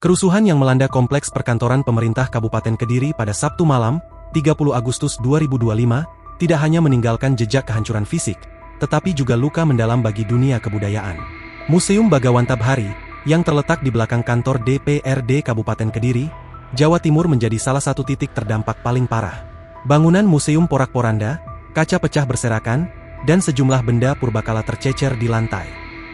Kerusuhan yang melanda kompleks perkantoran pemerintah Kabupaten Kediri pada Sabtu malam, 30 Agustus 2025, tidak hanya meninggalkan jejak kehancuran fisik, tetapi juga luka mendalam bagi dunia kebudayaan. Museum Bagawan Tabhari, yang terletak di belakang kantor DPRD Kabupaten Kediri, Jawa Timur menjadi salah satu titik terdampak paling parah. Bangunan museum porak-poranda, kaca pecah berserakan, dan sejumlah benda purbakala tercecer di lantai.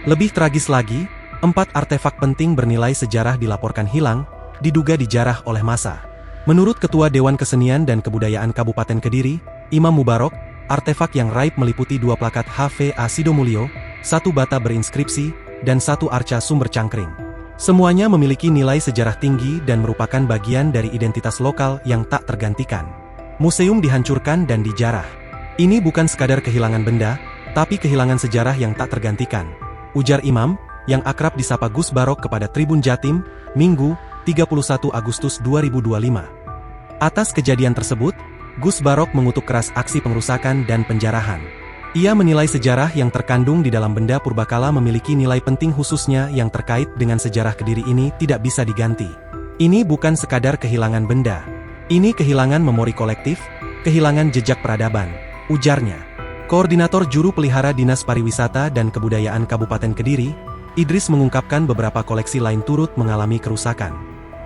Lebih tragis lagi, 4 artefak penting bernilai sejarah dilaporkan hilang, diduga dijarah oleh massa. Menurut Ketua Dewan Kesenian dan Kebudayaan Kabupaten Kediri, Imam Mubarok, artefak yang raib meliputi 2 plakat HVA Sidomulyo, 1 bata berinskripsi, dan 1 arca sumber cangkring. Semuanya memiliki nilai sejarah tinggi dan merupakan bagian dari identitas lokal yang tak tergantikan. Museum dihancurkan dan dijarah. Ini bukan sekadar kehilangan benda, tapi kehilangan sejarah yang tak tergantikan, ujar Imam, yang akrab disapa Gus Barok kepada Tribun Jatim, Minggu, 31 Agustus 2025. Atas kejadian tersebut, Gus Barok mengutuk keras aksi pengerusakan dan penjarahan. Ia menilai sejarah yang terkandung di dalam benda purbakala memiliki nilai penting khususnya yang terkait dengan sejarah Kediri ini tidak bisa diganti. Ini bukan sekadar kehilangan benda. Ini kehilangan memori kolektif, kehilangan jejak peradaban, ujarnya. Koordinator Juru Pelihara Dinas Pariwisata dan Kebudayaan Kabupaten Kediri, Idris mengungkapkan beberapa koleksi lain turut mengalami kerusakan.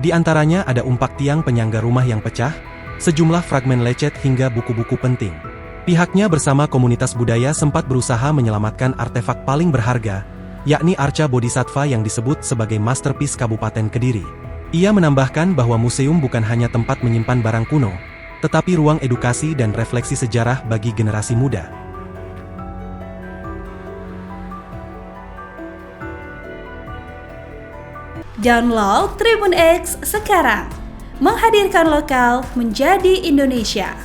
Di antaranya ada umpak tiang penyangga rumah yang pecah, sejumlah fragmen lecet hingga buku-buku penting. Pihaknya bersama komunitas budaya sempat berusaha menyelamatkan artefak paling berharga, yakni arca Bodhisattva yang disebut sebagai masterpiece Kabupaten Kediri. Ia menambahkan bahwa museum bukan hanya tempat menyimpan barang kuno, tetapi ruang edukasi dan refleksi sejarah bagi generasi muda. Download Tribun X sekarang, menghadirkan lokal menjadi Indonesia.